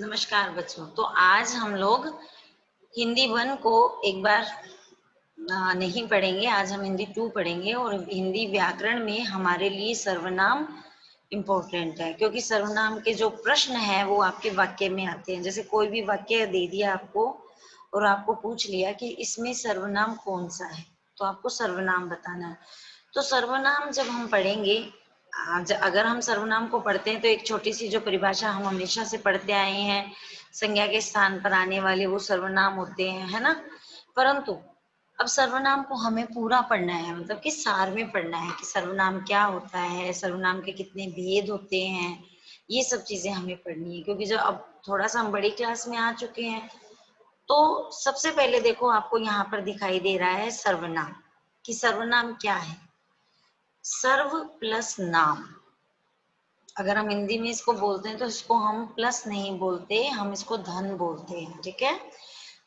नमस्कार बच्चों। तो आज हम लोग हिंदी 1 को एक बार नहीं पढ़ेंगे। आज हम हिंदी 2 पढ़ेंगे और हिंदी व्याकरण में हमारे लिए सर्वनाम इम्पोर्टेंट है, क्योंकि सर्वनाम के जो प्रश्न है वो आपके वाक्य में आते हैं। जैसे कोई भी वाक्य दे दिया आपको और आपको पूछ लिया कि इसमें सर्वनाम कौन सा है, तो आपको सर्वनाम बताना है। तो सर्वनाम जब हम पढ़ेंगे, अगर हम सर्वनाम को पढ़ते हैं तो एक छोटी सी जो परिभाषा हम हमेशा से पढ़ते आए हैं, संज्ञा के स्थान पर आने वाले वो सर्वनाम होते हैं, है ना। परंतु अब सर्वनाम को हमें पूरा पढ़ना है, मतलब कि सार में पढ़ना है कि सर्वनाम क्या होता है, सर्वनाम के कितने भेद होते हैं, ये सब चीजें हमें पढ़नी है। क्योंकि जब अब थोड़ा सा हम बड़ी क्लास में आ चुके हैं, तो सबसे पहले देखो आपको यहाँ पर दिखाई दे रहा है सर्वनाम, कि सर्वनाम क्या है। सर्व प्लस नाम, अगर हम हिंदी में इसको बोलते हैं तो इसको हम प्लस नहीं बोलते, हम इसको धन बोलते हैं, ठीक है।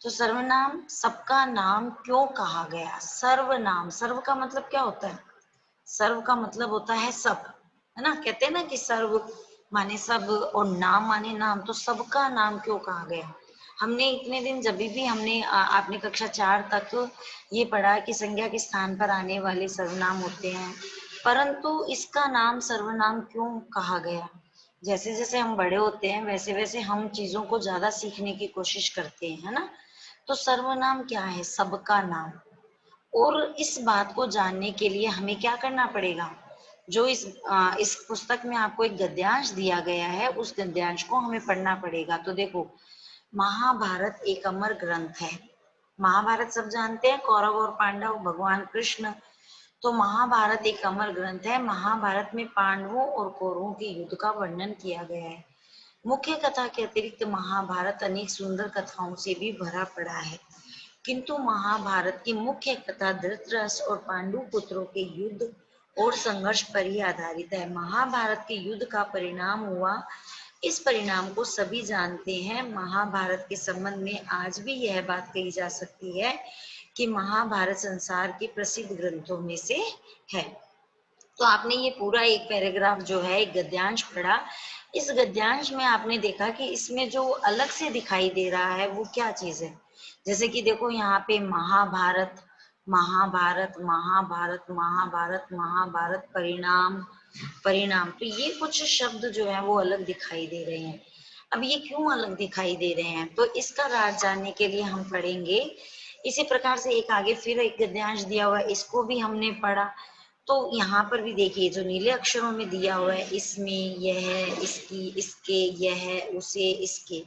तो सर्वनाम सबका नाम क्यों कहा गया। सर्वनाम, सर्व का मतलब क्या होता है, सर्व का मतलब होता है सब, है ना। कहते हैं ना कि सर्व माने सब और नाम माने नाम, तो सबका नाम क्यों कहा गया। हमने इतने दिन जब भी हमने आपने कक्षा 4 तक ये पढ़ा कि संज्ञा के स्थान पर आने वाले सर्वनाम होते हैं, परंतु इसका नाम सर्वनाम क्यों कहा गया। जैसे जैसे हम बड़े होते हैं वैसे वैसे हम चीजों को ज्यादा सीखने की कोशिश करते हैं, है ना। तो सर्वनाम क्या है, सबका नाम। और इस बात को जानने के लिए हमें क्या करना पड़ेगा, जो इस पुस्तक में आपको एक गद्यांश दिया गया है, उस गद्यांश को हमें पढ़ना पड़ेगा। तो देखो, महाभारत एक अमर ग्रंथ है। महाभारत सब जानते हैं, कौरव और पांडव, भगवान कृष्ण। तो महाभारत एक अमर ग्रंथ है। महाभारत में पांडवों और कौरवों के युद्ध का वर्णन किया गया है। मुख्य कथा के अतिरिक्त महाभारत अनेक सुंदर कथाओं से भी भरा पड़ा है, किंतु महाभारत की मुख्य कथा धृतराष्ट्र और पांडु पुत्रों के युद्ध और संघर्ष पर ही आधारित है। महाभारत के युद्ध का परिणाम हुआ, इस परिणाम को सभी जानते हैं। महाभारत के संबंध में आज भी यह बात कही जा सकती है कि महाभारत संसार के प्रसिद्ध ग्रंथों में से है। तो आपने ये पूरा एक पैराग्राफ जो है, एक गद्यांश पढ़ा। इस गद्यांश में आपने देखा कि इसमें जो अलग से दिखाई दे रहा है वो क्या चीज है। जैसे कि देखो यहाँ पे महाभारत, महाभारत, महाभारत, महाभारत, महाभारत, परिणाम, परिणाम, तो ये कुछ शब्द जो है वो अलग दिखाई दे रहे हैं। अब ये क्यों अलग दिखाई दे रहे हैं, तो इसका राज जानने के लिए हम पढ़ेंगे। इसी प्रकार से एक आगे फिर एक गद्यांश दिया हुआ है, इसको भी हमने पढ़ा। तो यहाँ पर भी देखिए जो नीले अक्षरों में दिया हुआ है, इसमें, यह, इसकी, इसके, यह, उसे, इसके,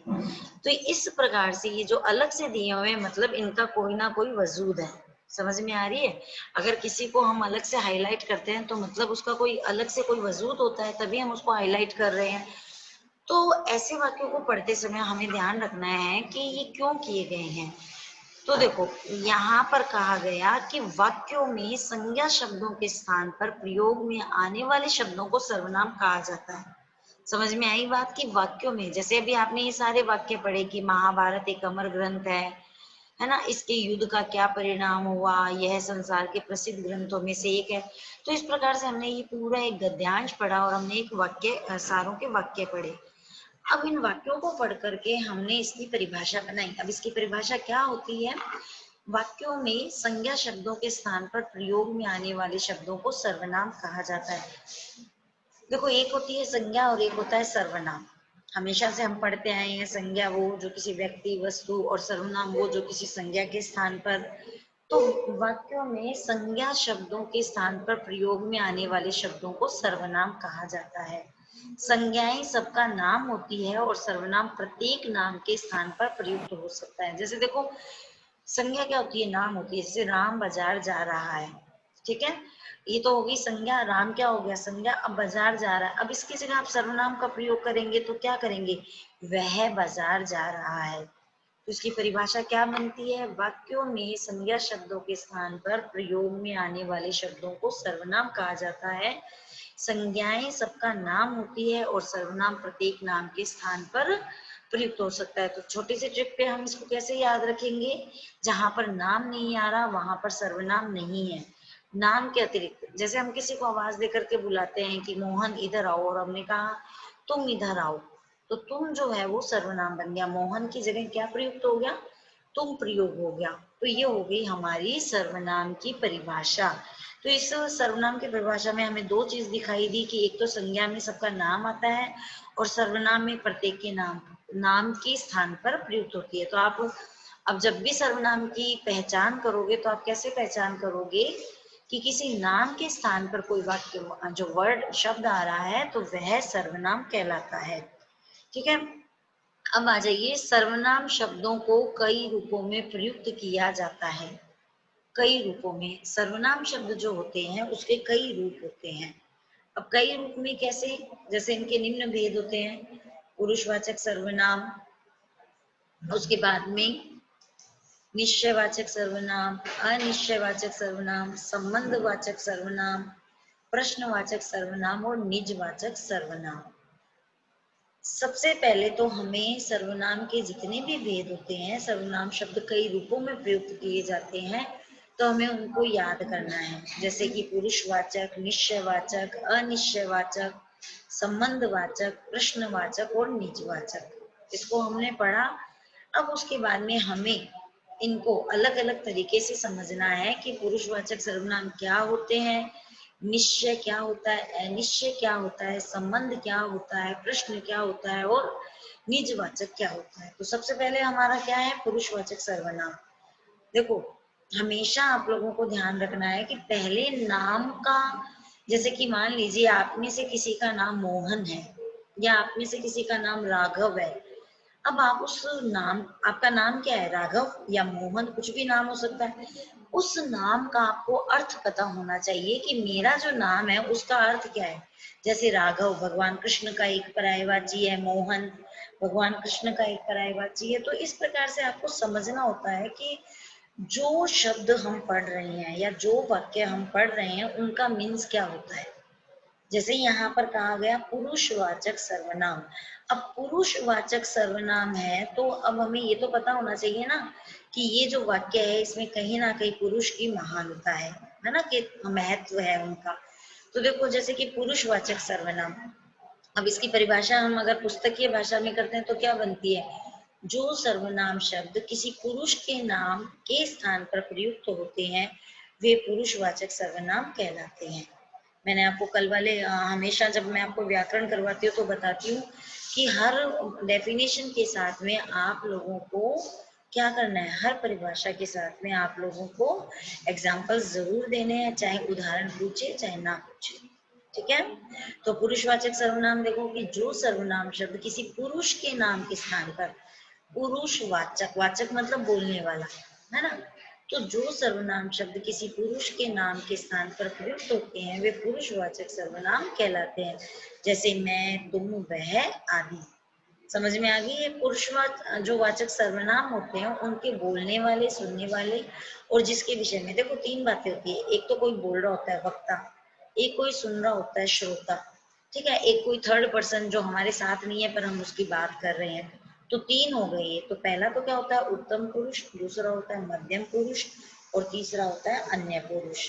तो इस प्रकार से ये जो अलग से दिए हुए हैं, मतलब इनका कोई ना कोई वजूद है। समझ में आ रही है। अगर किसी को हम अलग से हाईलाइट करते हैं तो मतलब उसका कोई अलग से कोई वजूद होता है, तभी हम उसको हाईलाइट कर रहे हैं। तो ऐसे वाक्यों को पढ़ते समय हमें ध्यान रखना है कि ये क्यों किए गए हैं। तो देखो, यहाँ पर कहा गया कि वाक्यों में संज्ञा शब्दों के स्थान पर प्रयोग में आने वाले शब्दों को सर्वनाम कहा जाता है। समझ में आई बात की। वाक्यों में जैसे अभी आपने ये सारे वाक्य पढ़े कि महाभारत एक अमर ग्रंथ है ना, इसके युद्ध का क्या परिणाम हुआ, यह संसार के प्रसिद्ध ग्रंथों में से एक है। तो इस प्रकार से हमने ये पूरा एक गद्यांश पढ़ा और हमने एक वाक्य, सारों के वाक्य पढ़े। अब इन वाक्यों को पढ़ करके हमने इसकी परिभाषा बनाई। अब इसकी परिभाषा क्या होती है, वाक्यों में संज्ञा शब्दों के स्थान पर प्रयोग में आने वाले शब्दों को सर्वनाम कहा जाता है। देखो, एक होती है संज्ञा और एक होता है सर्वनाम। हमेशा से हम पढ़ते आए हैं, संज्ञा वो जो किसी व्यक्ति, वस्तु, और सर्वनाम वो जो किसी संज्ञा के स्थान पर। तो वाक्यों में संज्ञा शब्दों के स्थान पर प्रयोग में आने वाले शब्दों को सर्वनाम कहा जाता है। संज्ञाएं सबका नाम होती है और सर्वनाम प्रत्येक नाम के स्थान पर प्रयुक्त हो सकता है। जैसे देखो, संज्ञा क्या होती है, नाम होती है। जैसे राम बाजार जा रहा है, ठीक है, ये तो होगी संज्ञा। राम क्या हो गया, संज्ञा। अब बाजार जा रहा है, अब इसकी जगह आप सर्वनाम का प्रयोग करेंगे तो क्या करेंगे, वह बाजार जा रहा है। तो इसकी परिभाषा क्या बनती है, वाक्यों में संज्ञा शब्दों के स्थान पर प्रयोग में आने वाले शब्दों को सर्वनाम कहा जाता है। संज्ञाएं सबका नाम होती है और सर्वनाम प्रत्येक नाम के स्थान पर प्रयुक्त हो सकता है। तो छोटी सी ट्रिक पे हम इसको कैसे याद रखेंगे, जहां पर नाम नहीं आ रहा वहां पर सर्वनाम नहीं है। नाम के अतिरिक्त, जैसे हम किसी को आवाज देकर के बुलाते हैं कि मोहन इधर आओ, और हमने कहा तुम इधर आओ, तो तुम जो है वो सर्वनाम बन गया। मोहन की जगह क्या प्रयुक्त हो गया? तुम प्रयोग हो गया। तो ये हो गई हमारी सर्वनाम की परिभाषा। तो इस सर्वनाम की परिभाषा में हमें दो चीज दिखाई दी कि एक तो संज्ञा में सबका नाम आता है और सर्वनाम में प्रत्येक के नाम के स्थान पर प्रयुक्त होती है। तो आप अब जब भी सर्वनाम की पहचान करोगे तो आप कैसे पहचान करोगे कि किसी नाम के स्थान पर कोई वाक्य जो वर्ड शब्द आ रहा है तो वह सर्वनाम कहलाता है। ठीक है। अब आ जाइए, सर्वनाम शब्दों को कई रूपों में प्रयुक्त किया जाता है। कई रूपों में सर्वनाम शब्द जो होते हैं उसके कई रूप होते हैं। अब कई रूप में कैसे? जैसे इनके निम्न भेद होते हैं। पुरुषवाचक सर्वनाम, उसके बाद में निश्चयवाचक सर्वनाम, अनिश्चयवाचक सर्वनाम, संबंधवाचक सर्वनाम, प्रश्नवाचक सर्वनाम और निजवाचक सर्वनाम। सबसे पहले तो हमें सर्वनाम के जितने भी भेद होते हैं, सर्वनाम शब्द कई रूपों में प्रयुक्त किए जाते हैं, तो हमें उनको याद करना है। जैसे कि पुरुषवाचक, निश्चयवाचक, अनिश्चयवाचक, संबंधवाचक, प्रश्नवाचक और निजवाचक, इसको हमने पढ़ा। अब उसके बाद में हमें इनको अलग अलग तरीके से समझना है कि पुरुषवाचक सर्वनाम क्या होते हैं, निश्चय क्या होता है, अनिश्चय क्या होता है, संबंध क्या होता है, प्रश्न क्या होता है और निजवाचक क्या होता है। तो सबसे पहले हमारा क्या है? पुरुषवाचक सर्वनाम। देखो, हमेशा आप लोगों को ध्यान रखना है कि पहले नाम का, जैसे कि मान लीजिए आप में से किसी का नाम मोहन है या आप में से किसी का नाम राघव है। अब आप उस नाम, आपका नाम क्या है? राघव या मोहन, कुछ भी नाम हो सकता है। उस नाम का आपको अर्थ पता होना चाहिए कि मेरा जो नाम है उसका अर्थ क्या है। जैसे राघव भगवान कृष्ण का एक पर्यायवाची है, मोहन भगवान कृष्ण का एक पर्यायवाची है। तो इस प्रकार से आपको समझना होता है कि जो शब्द हम पढ़ रहे हैं या जो वाक्य हम पढ़ रहे हैं उनका मीन्स क्या होता है। जैसे यहाँ पर कहा गया पुरुषवाचक सर्वनाम। अब पुरुषवाचक सर्वनाम है तो अब हमें ये तो पता होना चाहिए ना कि ये जो वाक्य है इसमें कहीं ना कहीं पुरुष की महानता है ना, कि महत्व है उनका। तो देखो, जैसे कि पुरुषवाचक सर्वनाम, अब इसकी परिभाषा हम अगर पुस्तकीय भाषा में करते हैं तो क्या बनती है? जो सर्वनाम शब्द किसी पुरुष के नाम के स्थान पर प्रयुक्त होते हैं वे पुरुषवाचक सर्वनाम कहलाते हैं। मैंने आपको कल वाले हमेशा जब मैं आपको व्याकरण करवाती हूँ तो बताती हूँ कि हर डेफिनेशन के साथ में आप लोगों को क्या करना है, हर परिभाषा के साथ में आप लोगों को एग्जाम्पल्स जरूर देने हैं, चाहे उदाहरण पूछे चाहे ना पूछे। ठीक है। तो पुरुषवाचक सर्वनाम देखो कि जो सर्वनाम शब्द किसी पुरुष के नाम के स्थान पर, पुरुषवाचक, वाचक मतलब बोलने वाला, है ना। तो जो सर्वनाम शब्द किसी पुरुष के नाम के स्थान पर प्रयुक्त होते हैं वे पुरुषवाचक सर्वनाम कहलाते हैं। जैसे मैं, तुम, वह आदि। समझ में आ गई? ये पुरुषवाचक जो वाचक सर्वनाम होते हैं उनके बोलने वाले, सुनने वाले और जिसके विषय में, देखो तीन बातें होती है। एक तो कोई बोल रहा होता है, वक्ता, एक कोई सुन रहा होता है, श्रोता, ठीक है, एक कोई थर्ड पर्सन जो हमारे साथ नहीं है पर हम उसकी बात कर रहे हैं। तो तीन हो गए। तो पहला तो क्या होता है? उत्तम पुरुष, दूसरा होता है मध्यम पुरुष और तीसरा होता है अन्य पुरुष।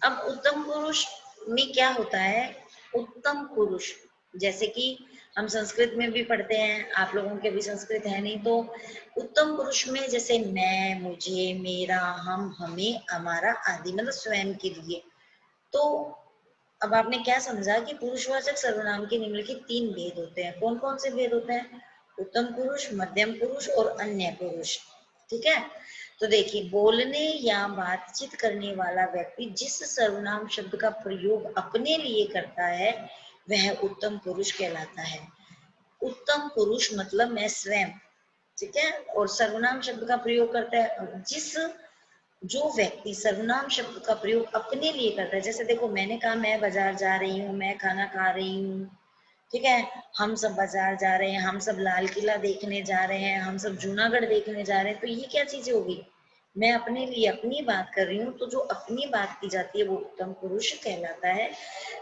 अब उत्तम पुरुष में क्या होता है? उत्तम पुरुष, जैसे कि हम संस्कृत में भी पढ़ते हैं, आप लोगों के भी संस्कृत है नहीं, तो उत्तम पुरुष में जैसे मैं, मुझे, मेरा, हम, हमें, हमारा आदि, मतलब स्वयं के लिए। तो अब आपने क्या समझा कि पुरुषवाचक सर्वनाम के निम्नलिखित तीन भेद होते हैं। कौन कौन से भेद होते हैं? उत्तम पुरुष, मध्यम पुरुष और अन्य पुरुष। ठीक है। तो देखिए, बोलने या बातचीत करने वाला व्यक्ति जिस सर्वनाम शब्द का प्रयोग अपने लिए करता है वह उत्तम पुरुष कहलाता है। उत्तम पुरुष मतलब मैं स्वयं, ठीक है। और सर्वनाम शब्द का प्रयोग करता है जो व्यक्ति सर्वनाम शब्द का प्रयोग अपने लिए करता है। जैसे देखो, मैंने कहा मैं बाजार जा रही हूँ, मैं खाना खा रही हूँ, ठीक है, हम सब बाजार जा रहे हैं, हम सब लाल किला देखने जा रहे हैं, हम सब जूनागढ़ देखने जा रहे हैं। तो ये क्या चीजें होगी? मैं अपने लिए अपनी बात कर रही हूँ। तो जो अपनी बात की जाती है वो उत्तम पुरुष कहलाता है,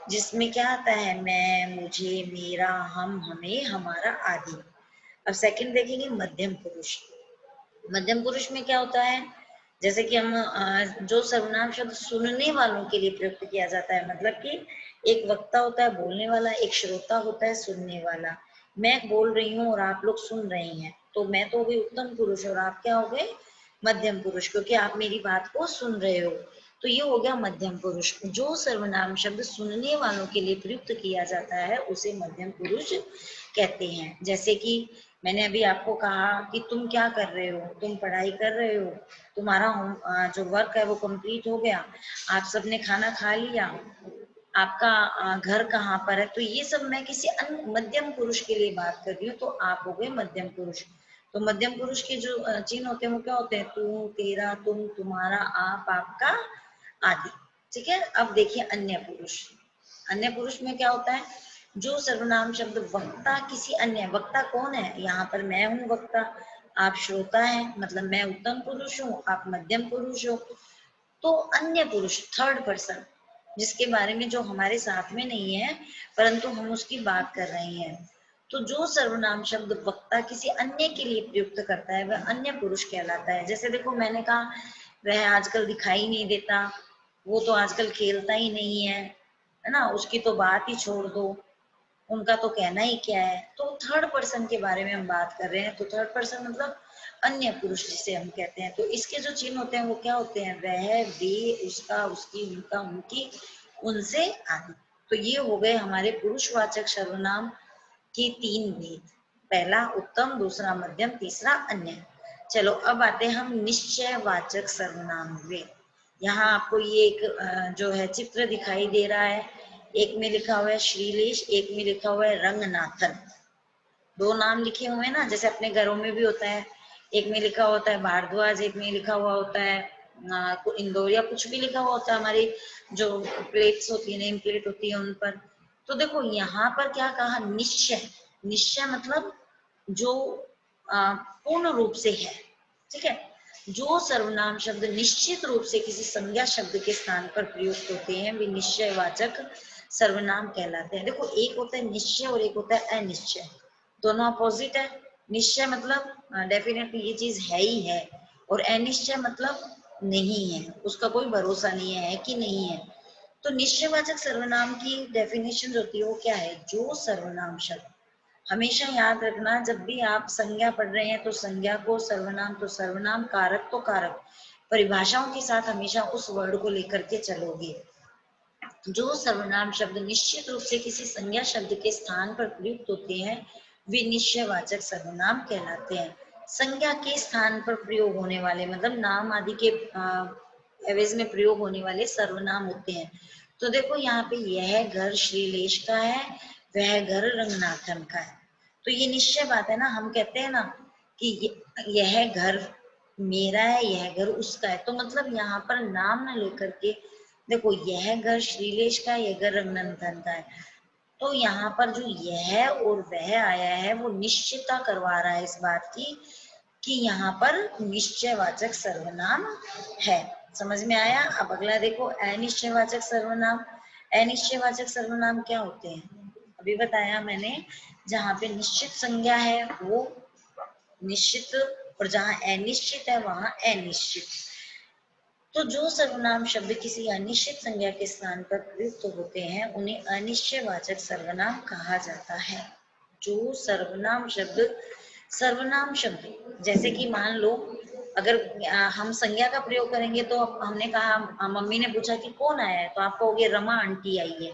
जिसमें क्या आता है? मैं, मुझे, मेरा, हम, हमें, हमारा आदि। अब सेकंड देखेंगे मध्यम पुरुष। मध्यम पुरुष में क्या होता है? जैसे कि हम जो सर्वनाम शब्द सुनने वालों के लिए प्रयुक्त किया जाता है, मतलब कि एक वक्ता होता है बोलने वाला, एक श्रोता होता है सुनने वाला, मैं बोल रही हूँ और आप लोग सुन रहे हैं, तो मैं तो हो गई उत्तम पुरुष और आप क्या हो गए मध्यम पुरुष, क्योंकि आप मेरी बात को सुन रहे हो। तो ये हो गया मध्यम पुरुष। जो सर्वनाम शब्द सुनने वालों के लिए प्रयुक्त किया जाता है उसे मध्यम पुरुष कहते हैं। जैसे कि मैंने अभी आपको कहा कि तुम क्या कर रहे हो, तुम पढ़ाई कर रहे हो, तुम्हारा जो वर्क है वो कंप्लीट हो गया, आप सबने खाना खा लिया, आपका घर कहाँ पर है, तो ये सब मैं किसी अन्य मध्यम पुरुष के लिए बात कर रही हूँ, तो आप हो गए मध्यम पुरुष। तो मध्यम पुरुष के जो चिन्ह होते हैं वो क्या होते हैं, तू, तेरा, तुम, तुम्हारा, आप, आपका आदि। ठीक है, अब देखिए अन्य पुरुष। अन्य पुरुष में क्या होता है, जो सर्वनाम शब्द वक्ता किसी अन्य, वक्ता कौन है, यहाँ पर मैं हूँ वक्ता, आप श्रोता है, मतलब मैं उत्तम पुरुष हूँ, आप मध्यम पुरुष हो। तो अन्य पुरुष थर्ड पर्सन, जिसके बारे में जो हमारे साथ में नहीं है परंतु हम उसकी बात कर रहे हैं, तो जो सर्वनाम शब्द वक्ता किसी अन्य के लिए प्रयुक्त करता है वह अन्य पुरुष कहलाता है। जैसे देखो मैंने कहा वह आजकल दिखाई नहीं देता, वो तो आजकल खेलता ही नहीं है ना, उसकी तो बात ही छोड़ दो, उनका तो कहना ही क्या है। तो थर्ड पर्सन के बारे में हम बात कर रहे हैं, तो थर्ड पर्सन मतलब अन्य पुरुष जिसे हम कहते हैं। तो इसके जो चिन्ह होते हैं वो क्या होते हैं, वह, वे, उसका, उसकी, उनका, उनकी, उनसे आदि। तो ये हो गए हमारे पुरुषवाचक सर्वनाम के तीन भेद, पहला उत्तम, दूसरा मध्यम, तीसरा अन्य। चलो अब आते हैं हम निश्चयवाचक सर्वनाम में। यहाँ आपको ये एक जो है चित्र दिखाई दे रहा है, एक में लिखा हुआ है श्रीलेश, एक में लिखा हुआ है रंगनाथन। दो नाम लिखे हुए हैं ना, जैसे अपने घरों में भी होता है, एक में लिखा होता है भारद्वाज, एक में लिखा हुआ होता है इंदौर, या कुछ भी लिखा हुआ होता है, हमारी जो प्लेट्स होती है, नेम प्लेट होती है उन पर। तो देखो यहाँ पर क्या कहा, निश्चय। निश्चय मतलब जो पूर्ण रूप से है। ठीक है, जो सर्वनाम शब्द निश्चित रूप से किसी संज्ञा शब्द के स्थान पर प्रयुक्त होते हैं वे निश्चयवाचक सर्वनाम कहलाते हैं। देखो एक होता है निश्चय और एक होता है अनिश्चय, दोनों अपोजिट है। निश्चय मतलब डेफिनेटली ये चीज है ही है, और अनिश्चय मतलब नहीं है, उसका कोई भरोसा नहीं है कि नहीं है। तो निश्चयवाचक सर्वनाम की डेफिनेशन होती है वो क्या है, जो सर्वनाम शब्द, हमेशा याद रखना जब भी आप संज्ञा पढ़ रहे हैं तो संज्ञा को, सर्वनाम तो सर्वनाम, कारक तो कारक, परिभाषाओं के साथ हमेशा उस वर्ड को लेकर के चलोगे। जो सर्वनाम शब्द निश्चित रूप से किसी संज्ञा शब्द के स्थान पर प्रयुक्त होते हैं वे निश्चयवाचक सर्वनाम कहलाते हैं। संज्ञा के स्थान पर प्रयोग होने वाले मतलब नाम आदि के एवज में प्रयोग होने वाले सर्वनाम होते हैं। तो देखो यहाँ पे यह घर श्रीलेश का है, वह घर रंगनाथन का है। तो ये निश्चय बात है ना, हम कहते हैं ना कि यह घर मेरा है, यह घर उसका है, तो मतलब यहाँ पर नाम न लेकर के देखो यह घर श्रीलेश का, यह घर रंगनाथन का है, तो यहाँ पर जो यह और वह आया है वो निश्चितता करवा रहा है इस बात की कि यहाँ पर निश्चयवाचक सर्वनाम है। समझ में आया। अब अगला देखो अनिश्चयवाचक सर्वनाम। अनिश्चयवाचक सर्वनाम क्या होते हैं, अभी बताया मैंने, जहाँ पे निश्चित संज्ञा है वो निश्चित, और जहाँ अनिश्चित है वहां अनिश्चित। तो जो सर्वनाम शब्द किसी अनिश्चित संज्ञा के स्थान पर प्रयुक्त होते हैं उन्हें अनिश्चयवाचक सर्वनाम कहा जाता है। जो सर्वनाम शब्द जैसे कि मान लो अगर हम संज्ञा का प्रयोग करेंगे, तो हमने कहा मम्मी ने पूछा कि कौन आया है, तो आप कहोगे रमा आंटी आई है,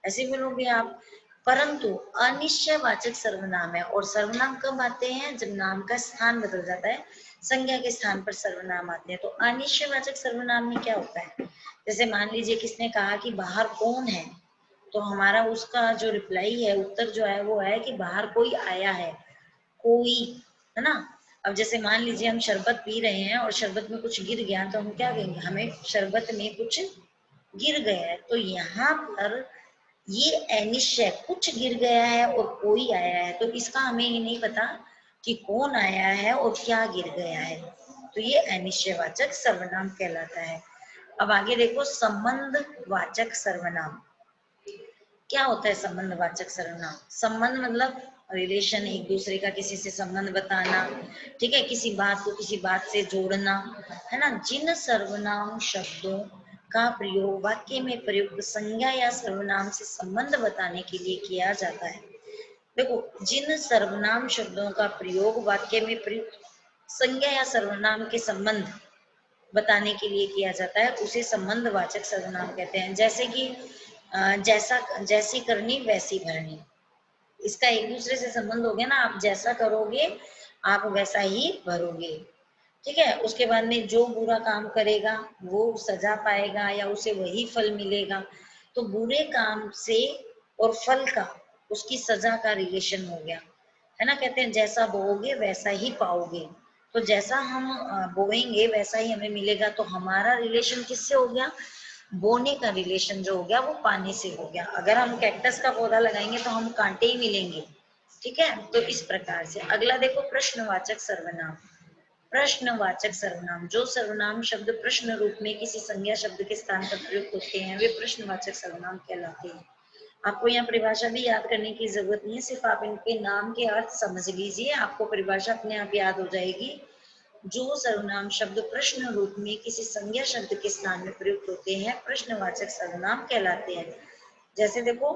ऐसे बोलोगे आप। परंतु अनिश्चयवाचक सर्वनाम है, और सर्वनाम कब आते हैं, जब नाम का स्थान बदल जाता है, संज्ञा के स्थान पर सर्वनाम आते हैं। तो अनिश्चयवाचक सर्वनाम में क्या होता है, जैसे मान लीजिए किसने कहा कि बाहर कौन है, तो हमारा उसका जो रिप्लाई है, उत्तर जो है वो है कि बाहर कोई आया है, कोई, है ना। अब जैसे मान लीजिए हम शरबत पी रहे हैं और शरबत में कुछ गिर गया, तो हम क्या कहेंगे, हमें शरबत में कुछ गिर गया है। तो यहाँ पर ये अनिश्चय, कुछ गिर गया है और कोई आया है, तो इसका हमें ये नहीं पता कि कौन आया है और क्या गिर गया है, तो ये अनिश्चयवाचक सर्वनाम कहलाता है। अब आगे देखो संबंध वाचक सर्वनाम। क्या होता है संबंध वाचक सर्वनाम, संबंध मतलब रिलेशन, एक दूसरे का किसी से संबंध बताना, ठीक है, किसी बात को किसी बात से जोड़ना, है ना। जिन सर्वनाम शब्दों का प्रयोग वाक्य में प्रयुक्त संज्ञा या सर्वनाम से संबंध बताने के लिए किया जाता है देखो, जिन सर्वनाम शब्दों का प्रयोग वाक्य में प्रयुक्त संज्ञा या सर्वनाम के संबंध बताने के लिए किया जाता है उसे संबंधवाचक सर्वनाम कहते हैं। जैसे कि जैसा, जैसी करनी वैसी भरनी, इसका एक दूसरे से संबंध हो गया ना। आप जैसा करोगे आप वैसा ही भरोगे, ठीक है। उसके बाद में जो बुरा काम करेगा वो सजा पाएगा या उसे वही फल मिलेगा। तो बुरे काम से और फल का, उसकी सजा का रिलेशन हो गया, है ना। कहते हैं जैसा बोओगे वैसा ही पाओगे। तो जैसा हम बोएंगे वैसा ही हमें मिलेगा। तो हमारा रिलेशन किससे हो गया? बोने का रिलेशन जो हो गया वो पानी से हो गया। अगर हम कैक्टस का पौधा लगाएंगे तो हम कांटे ही मिलेंगे, ठीक है। तो इस प्रकार से अगला देखो, प्रश्नवाचक सर्वनाम। प्रश्नवाचक सर्वनाम, जो सर्वनाम शब्द प्रश्न रूप में किसी संज्ञा शब्द के स्थान पर प्रयुक्त होते हैं वे प्रश्नवाचक सर्वनाम कहलाते हैं। आपको यहाँ परिभाषा भी याद करने की जरूरत नहीं है, सिर्फ आप इनके नाम के अर्थ समझ लीजिए, आपको परिभाषा अपने आप याद हो जाएगी। जो सर्वनाम शब्द प्रश्न रूप में किसी संज्ञा शब्द के स्थान में प्रयुक्त होते हैं प्रश्नवाचक सर्वनाम कहलाते हैं। जैसे देखो,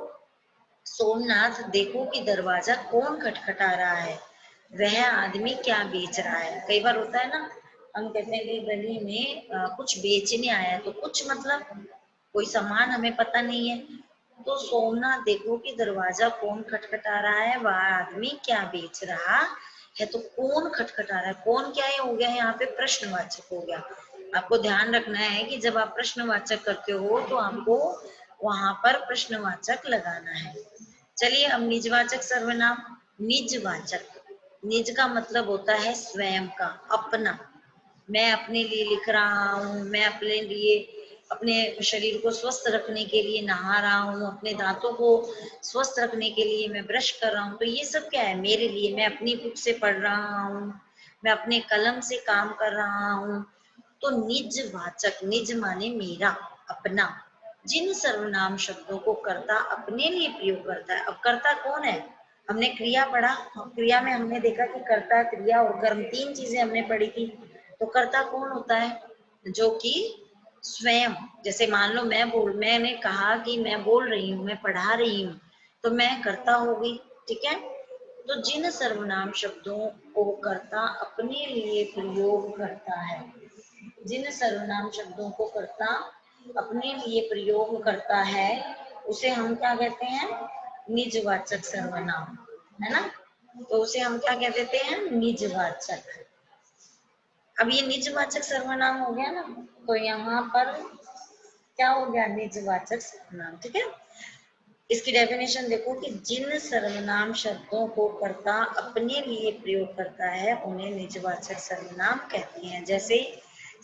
सोमनाथ देखो कि दरवाजा कौन खटखटा रहा है, वह आदमी क्या बेच रहा है। कई बार होता है ना, हम कहते हैं कि गली में कुछ बेचने आया है, तो कुछ मतलब कोई सामान हमें पता नहीं है। तो सोमनाथ देखो कि दरवाजा कौन खटखटा रहा है, वह आदमी क्या बेच रहा है। तो कौन खटखटा रहा है, कौन क्या है हो गया है यहाँ पे प्रश्नवाचक हो गया। आपको ध्यान रखना है कि जब आप प्रश्नवाचक करते हो तो आपको वहां पर प्रश्नवाचक लगाना है। चलिए अब निजवाचक सर्वनाम। निजवाचक, निज का मतलब होता है स्वयं का, अपना। मैं अपने लिए लिख रहा हूँ, मैं अपने लिए, अपने शरीर को स्वस्थ रखने के लिए नहा रहा हूँ, अपने दांतों को स्वस्थ रखने के लिए मैं ब्रश कर रहा हूँ। तो ये सब क्या है? मेरे लिए। मैं अपनी बुक से पढ़ रहा हूँ, मैं अपने कलम से काम कर रहा हूँ। तो निजवाचक, निज माने मेरा, अपना। जिन सर्वनाम शब्दों को कर्ता अपने लिए प्रयोग करता है। अब कर्ता कौन है? हमने क्रिया पढ़ा, क्रिया में हमने देखा कि कर्ता, क्रिया और कर्म, तीन चीजें हमने पढ़ी थी। तो कर्ता कौन होता है? जो कि स्वयं, जैसे मान लो मैंने कहा कि मैं बोल रही हूँ, मैं पढ़ा रही हूँ, तो मैं कर्ता हो गई, ठीक है। तो जिन सर्वनाम शब्दों को कर्ता अपने लिए प्रयोग करता है, जिन सर्वनाम शब्दों को कर्ता अपने लिए प्रयोग करता है उसे हम क्या कहते हैं? निजवाचक सर्वनाम, है ना। तो उसे हम क्या कह देते हैं? निजवाचक। अब ये निजवाचक सर्वनाम हो गया ना, तो यहाँ पर क्या हो गया? निजवाचक सर्वनाम, ठीक है। इसकी डेफिनेशन देखो कि जिन सर्वनाम शब्दों को कर्ता अपने लिए प्रयोग करता है उन्हें निजवाचक सर्वनाम कहते हैं। जैसे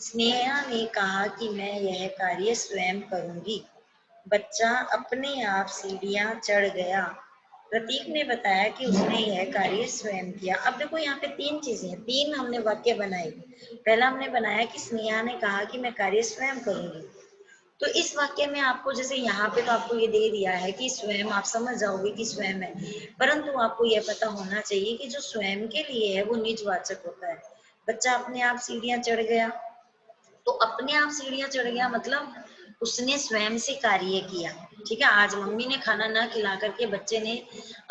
स्नेहा ने कहा कि मैं यह कार्य स्वयं करूंगी। बच्चा अपने आप सीढ़ियां चढ़ गया। प्रतीक ने बताया कि उसने यह कार्य स्वयं किया। अब देखो यहाँ पे तीन चीजें हैं, तीन हमने वाक्य बनाए। पहला हमने बनाया कि स्नेहा ने कहा कि मैं कार्य स्वयं करूंगी। तो इस वाक्य में आपको, जैसे यहाँ पे तो आपको ये दे दिया है कि स्वयं, आप समझ जाओगे कि स्वयं है, परंतु आपको यह पता होना चाहिए कि जो स्वयं के लिए है वो निजवाचक होता है। बच्चा अपने आप सीढ़ियां चढ़ गया, तो अपने आप सीढ़ियां चढ़ गया मतलब उसने स्वयं से कार्य किया, ठीक है। आज मम्मी ने खाना ना खिला करके बच्चे ने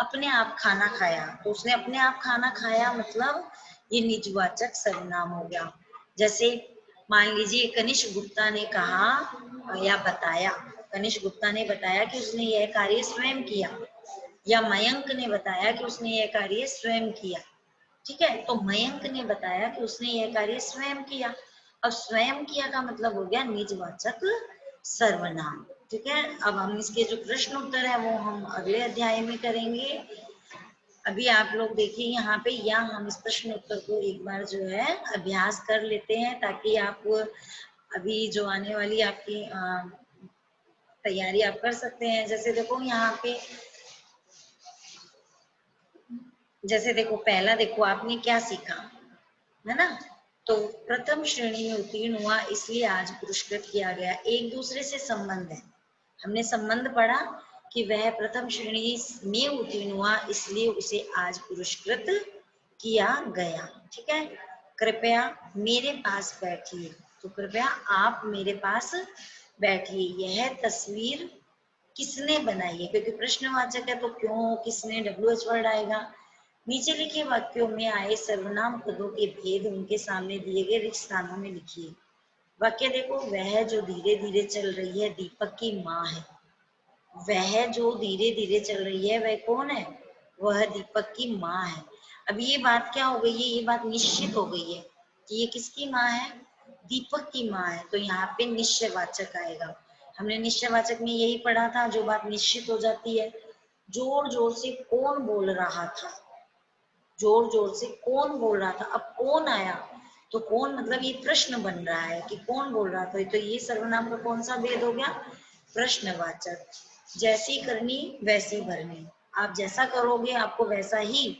अपने आप खाना खाया, तो उसने अपने आप खाना खाया मतलब ये निजवाचक सर्वनाम हो गया। जैसे मान लीजिए कनिष्क गुप्ता ने कहा या बताया, कनिष्क गुप्ता ने बताया कि उसने यह कार्य स्वयं किया, या मयंक ने बताया कि उसने यह कार्य स्वयं किया, ठीक है। तो मयंक ने बताया कि उसने यह कार्य स्वयं किया। अब स्वयं किया का मतलब हो गया निजवाचक सर्वनाम, ठीक है। अब हम इसके जो प्रश्न उत्तर है वो हम अगले अध्याय में करेंगे। अभी आप लोग देखिए यहाँ पे, या हम इस प्रश्न उत्तर को एक बार जो है अभ्यास कर लेते हैं, ताकि आप अभी जो आने वाली आपकी तैयारी आप कर सकते हैं। जैसे देखो यहाँ पे, जैसे देखो पहला देखो आपने क्या सीखा, है ना। तो प्रथम श्रेणी में उत्तीर्ण हुआ इसलिए आज पुरस्कृत किया गया। एक दूसरे से संबंध है, हमने संबंध पढ़ा कि वह प्रथम श्रेणी में उत्तीर्ण हुआ इसलिए उसे आज पुरस्कृत किया गया, ठीक है। कृपया मेरे पास बैठिए, तो कृपया आप मेरे पास बैठिए। यह तस्वीर किसने बनाई है, क्योंकि प्रश्नवाचक है तो क्यों, किसने, WH वर्ड आएगा। नीचे लिखे वाक्यों में आए सर्वनाम पदों के भेद उनके सामने दिए गए रिक्त स्थानों में लिखिए। वाक्य देखो, वह जो धीरे धीरे चल रही है दीपक की माँ है। वह जो धीरे धीरे चल रही है वह कौन है, वह दीपक की माँ है। अब ये बात क्या हो गई है, ये बात निश्चित हो गई है कि ये किसकी माँ है, दीपक की माँ है। तो यहाँ पे निश्चयवाचक आएगा। हमने निश्चयवाचक में यही पढ़ा था, जो बात निश्चित हो जाती है। जोर जोर से कौन बोल रहा था, जोर जोर से कौन बोल रहा था। अब कौन आया, तो कौन मतलब ये प्रश्न बन रहा है कि कौन बोल रहा था, तो ये सर्वनाम का कौन सा भेद हो गया, प्रश्नवाचक। जैसी करनी वैसी भरनी, आप जैसा करोगे आपको वैसा ही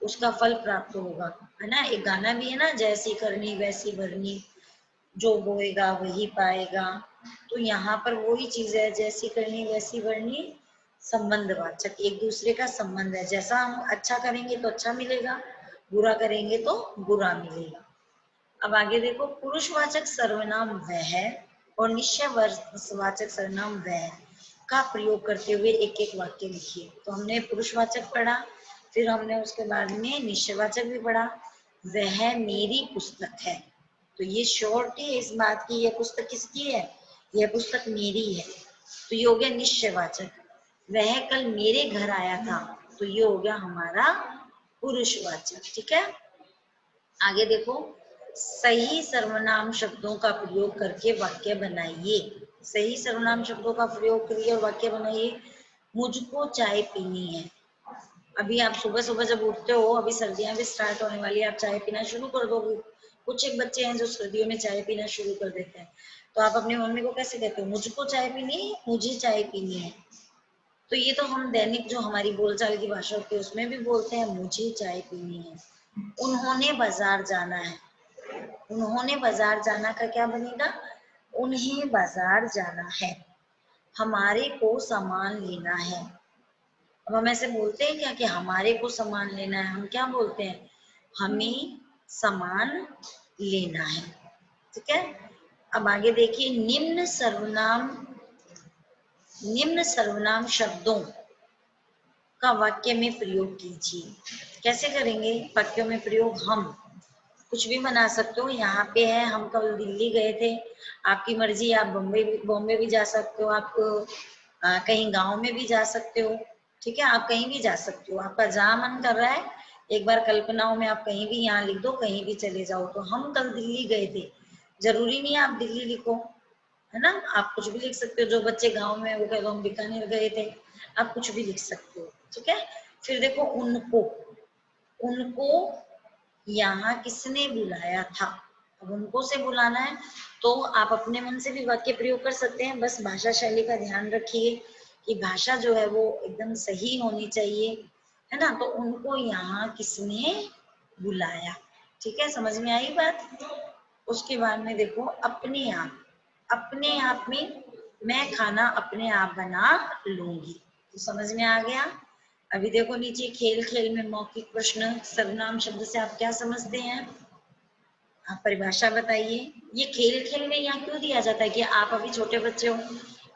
उसका फल प्राप्त होगा, है ना। एक गाना भी है ना, जैसी करनी वैसी भरनी, जो बोएगा वही पाएगा। तो यहाँ पर वही चीज है, जैसी करनी वैसी भरनी, संबंधवाचक, एक दूसरे का संबंध है। जैसा हम अच्छा करेंगे तो अच्छा मिलेगा, बुरा करेंगे तो बुरा मिलेगा। अब आगे देखो, पुरुषवाचक सर्वनाम वह और निश्चयवाचक सर्वनाम वह का प्रयोग करते हुए एक एक वाक्य लिखिए। तो हमने पुरुषवाचक पढ़ा, फिर हमने उसके बाद में निश्चयवाचक भी पढ़ा। वह मेरी पुस्तक है, तो ये श्योरिटी है इस बात की, यह पुस्तक किसकी है, यह पुस्तक मेरी है, तो ये हो गया निश्चयवाचक। वह कल मेरे घर आया था, तो ये हो गया हमारा पुरुषवाचक। ठीक है, आगे देखो, सही सर्वनाम शब्दों का प्रयोग करके वाक्य बनाइए। सही सर्वनाम शब्दों का प्रयोग करिए और वाक्य बनाइए। मुझको चाय पीनी है। अभी आप सुबह सुबह जब उठते हो, अभी सर्दियां भी स्टार्ट होने वाली है, आप चाय पीना शुरू कर दोगे। कुछ एक बच्चे हैं जो सर्दियों में चाय पीना शुरू कर देते हैं, तो आप अपनी मम्मी को कैसे कहते हो, मुझको चाय पीनी है, मुझे चाय पीनी है। तो ये तो हम दैनिक जो हमारी बोलचाल की भाषा होती है उसमें भी बोलते हैं, मुझे चाय पीनी है। उन्होंने बाजार जाना है, उन्होंने बाजार जाना का क्या बनेगा, उन्हें बाजार जाना है। हमारे को सामान लेना है। अब हम ऐसे बोलते हैं क्या कि हमारे को सामान लेना है, हम क्या बोलते हैं, हमें सामान लेना है। ठीक है, अब आगे देखिए, निम्न सर्वनाम शब्दों का वाक्य में प्रयोग कीजिए। कैसे करेंगे वाक्यों में प्रयोग, हम कुछ भी बना सकते हो। यहाँ पे है, हम कल दिल्ली गए थे, आपकी मर्जी, आप बॉम्बे भी जा सकते हो, आप कहीं गांव में भी जा सकते हो। ठीक है, आप कहीं भी जा सकते हो, आपका जहाँ मन कर रहा है, एक बार कल्पनाओं में आप कहीं भी यहाँ लिख दो, कहीं भी चले जाओ। तो हम कल दिल्ली गए थे, जरूरी नहीं है आप दिल्ली लिखो, है ना, आप कुछ भी लिख सकते हो। जो बच्चे गाँव में, वो कह दो हम बीकानेर गए थे, आप कुछ भी लिख सकते हो। ठीक है, फिर देखो, उनको, उनको यहाँ किसने बुलाया था। अब उनको से बुलाना है तो आप अपने मन से भी वाक्य प्रयोग कर सकते हैं, बस भाषा शैली का ध्यान रखिए कि भाषा जो है वो एकदम सही होनी चाहिए, है ना। तो उनको यहाँ किसने बुलाया। ठीक है, समझ में आई बात। उसके बाद में देखो, अपने आप, अपने आप में मैं खाना अपने आप बना लूंगी, तो समझ में आ गया। अभी देखो नीचे, खेल खेल में मौखिक प्रश्न, सर्वनाम शब्द से आप क्या समझते हैं, आप परिभाषा बताइए। ये खेल खेल में यहाँ क्यों दिया जाता है कि आप अभी छोटे बच्चे हो,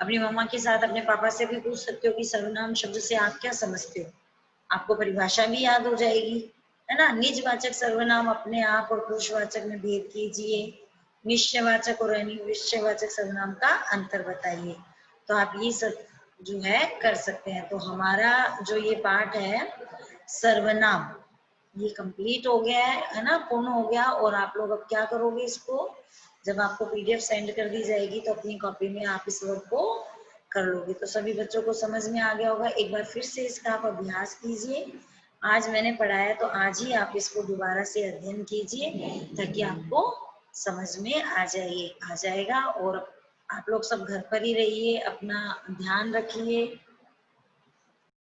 अपनी मम्मा के साथ अपने पापा से भी पूछ सकते हो कि सर्वनाम शब्द से आप क्या समझते हो, आपको परिभाषा भी याद हो जाएगी, है ना। निजवाचक सर्वनाम अपने आप और पुरुषवाचक में भेद कीजिए। निश्चयवाचक और अनिश्चयवाचक सर्वनाम का अंतर बताइए। तो आप ये सब जो है कर सकते हैं। तो हमारा जो ये पाठ है सर्वनाम, ये कंप्लीट हो गया है ना, पूर्ण हो गया। और आप लोग अब क्या करोगे, इसको जब आपको PDF सेंड कर दी जाएगी तो अपनी कॉपी में आप इस वर्क को कर लोगे। तो सभी बच्चों को समझ में आ गया होगा। एक बार फिर से इसका आप अभ्यास कीजिए। आज मैंने पढ़ाया तो आज ही आप इसको दोबारा से अध्ययन कीजिए, ताकि आपको समझ में आ जाएगा। और आप लोग सब घर पर ही रहिए, अपना ध्यान रखिए।